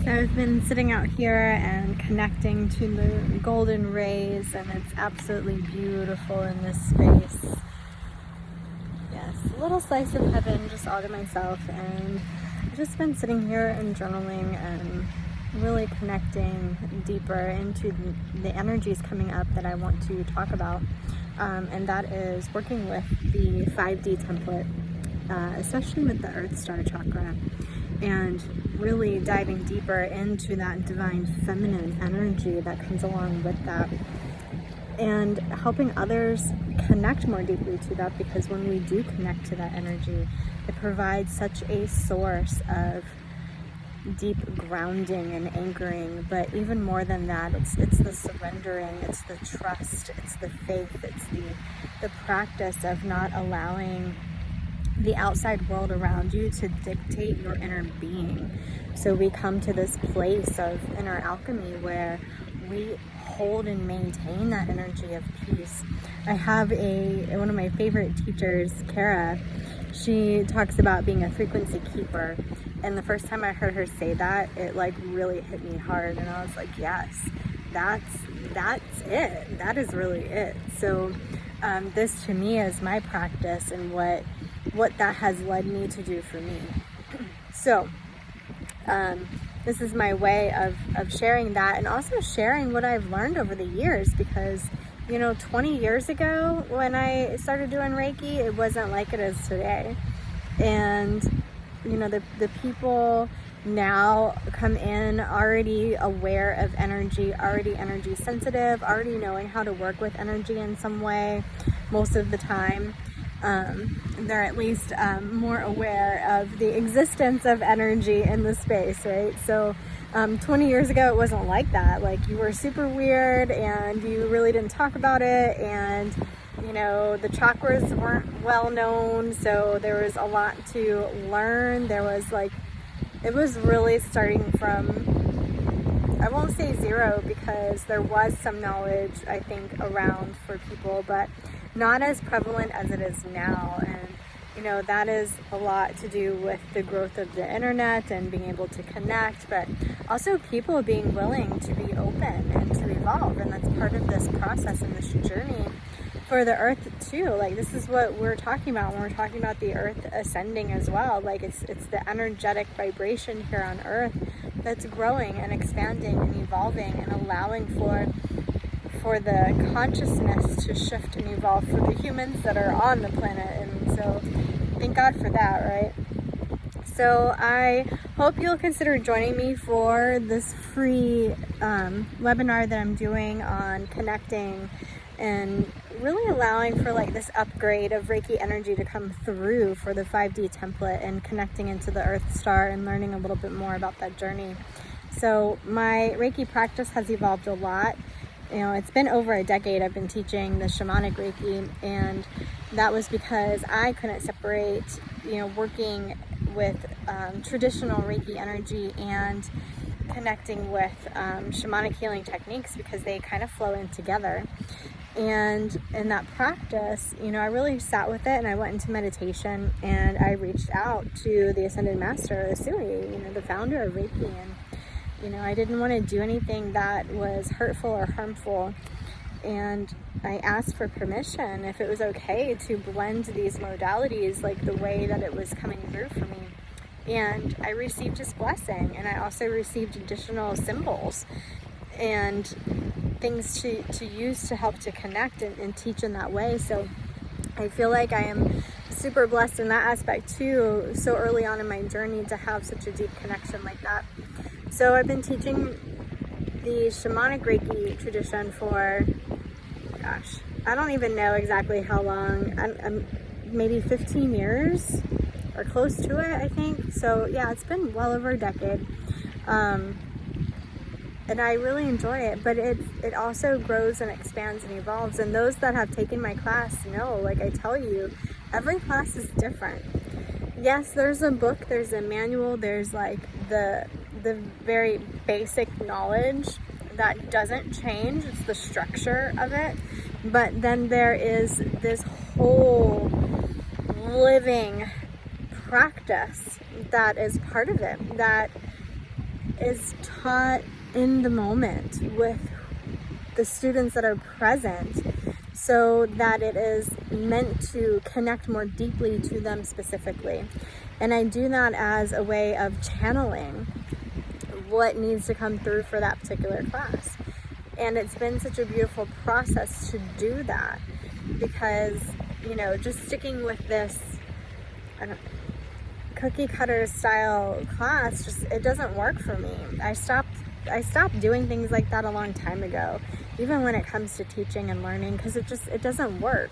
So I've been sitting out here and connecting to the golden rays, and it's absolutely beautiful in this space. Yes, a little slice of heaven just all to myself, and I've just been sitting here and journaling and really connecting deeper into the energies coming up that I want to talk about, and that is working with the 5D template, especially with the Earth Star chakra, and really diving deeper into that divine feminine energy that comes along with that, and helping others connect more deeply to that, because when we do connect to that energy, it provides such a source of deep grounding and anchoring. But even more than that, it's the surrendering, it's the trust, it's the faith, it's the practice of not allowing the outside world around you to dictate your inner being. So we come to this place of inner alchemy where we hold and maintain that energy of peace. I have one of my favorite teachers, Kara. She talks about being a frequency keeper, and the first time I heard her say that, it like really hit me hard, and I was like, yes, that's it. That is really it. So this to me is my practice, and what that has led me to do for me. So this is my way of sharing that, and also sharing what I've learned over the years, because 20 years ago when I started doing Reiki, it wasn't like it is today. And the people now come in already aware of energy, already energy sensitive, already knowing how to work with energy in some way most of the time. They're at least more aware of the existence of energy in the space, right? So 20 years ago, it wasn't like that. Like, you were super weird and you really didn't talk about it, and the chakras weren't well known, so there was a lot to learn. It was really starting from, I won't say zero, because there was some knowledge, I think, around for people, but not as prevalent as it is now. And that is a lot to do with the growth of the internet and being able to connect, but also people being willing to be open and to evolve. And that's part of this process and this journey for the earth too. Like, this is what we're talking about when we're talking about the earth ascending as well. Like, it's the energetic vibration here on earth that's growing and expanding and evolving, and allowing for the consciousness to shift and evolve for the humans that are on the planet. And so thank God for that, right? So I hope you'll consider joining me for this free webinar that I'm doing on connecting and really allowing for this upgrade of Reiki energy to come through for the 5D template, and connecting into the Earth Star and learning a little bit more about that journey. So my Reiki practice has evolved a lot. It's been over a decade I've been teaching the Shamanic Reiki, and that was because I couldn't separate, working with traditional Reiki energy and connecting with shamanic healing techniques, because they kind of flow in together. And in that practice, I really sat with it, and I went into meditation, and I reached out to the Ascended Master, Sui, the founder of Reiki, and I didn't want to do anything that was hurtful or harmful. And I asked for permission if it was okay to blend these modalities like the way that it was coming through for me. And I received his blessing, and I also received additional symbols and things to use to help to connect and teach in that way. So I feel like I am super blessed in that aspect too, so early on in my journey, to have such a deep connection like that. So I've been teaching the Shamanic Reiki tradition for, I don't even know exactly how long. I'm maybe 15 years or close to it, I think. So yeah, it's been well over a decade. And I really enjoy it, but it also grows and expands and evolves. And those that have taken my class know, like I tell you, every class is different. Yes, there's a book, there's a manual, there's the very basic knowledge that doesn't change. It's the structure of it. But then there is this whole living practice that is part of it, that is taught in the moment with the students that are present, so that it is meant to connect more deeply to them specifically. And I do that as a way of channeling what needs to come through for that particular class. And it's been such a beautiful process to do that, because, you know, just sticking with this cookie cutter style class, just, it doesn't work for me. I stopped doing things like that a long time ago, even when it comes to teaching and learning, because it doesn't work.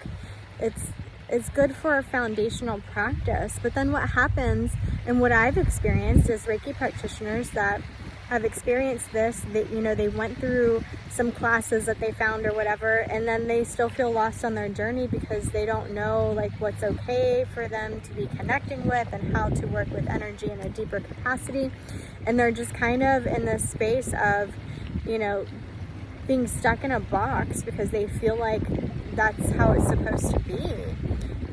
It's good for a foundational practice, but then what happens, and what I've experienced is Reiki practitioners that have experienced this, that, you know, they went through some classes that they found or whatever, and then they still feel lost on their journey because they don't know like what's okay for them to be connecting with and how to work with energy in a deeper capacity. And they're just kind of in this space of, you know, being stuck in a box because they feel like that's how it's supposed to be.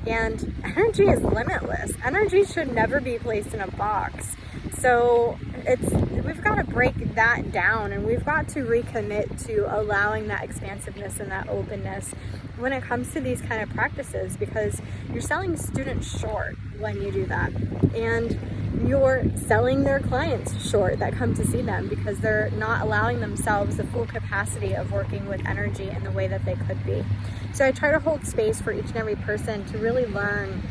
And energy is limitless. Energy should never be placed in a box. So we've got to break that down, and we've got to recommit to allowing that expansiveness and that openness when it comes to these kind of practices, because you're selling students short when you do that. And you're selling their clients short that come to see them, because they're not allowing themselves the full capacity of working with energy in the way that they could be. So I try to hold space for each and every person to really learn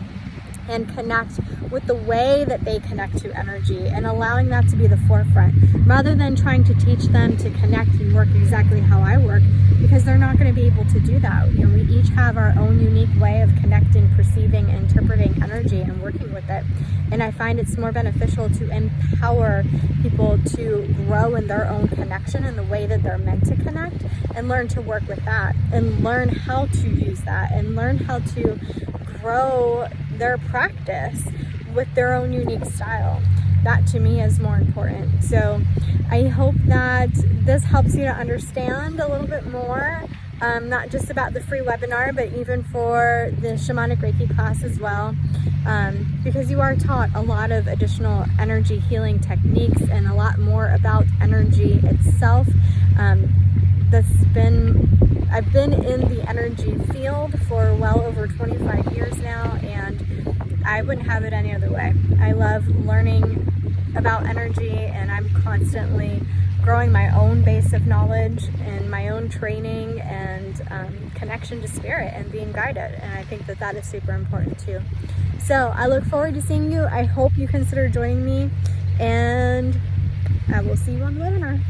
and connect with the way that they connect to energy, and allowing that to be the forefront, rather than trying to teach them to connect and work exactly how I work, because they're not going to be able to do that. You know, we each have our own unique way of connecting, perceiving, interpreting energy and working with it. And I find it's more beneficial to empower people to grow in their own connection in the way that they're meant to connect, and learn to work with that, and learn how to use that, and learn how to grow their practice with their own unique style. That to me is more important. So I hope that this helps you to understand a little bit more, not just about the free webinar, but even for the Shamanic Reiki class as well, because you are taught a lot of additional energy healing techniques and a lot more about energy itself. I've been in the energy field for well over 25 years now, and I wouldn't have it any other way. I love learning about energy, and I'm constantly growing my own base of knowledge and my own training and connection to spirit and being guided. And I think that that is super important too. So I look forward to seeing you. I hope you consider joining me, and I will see you on the webinar.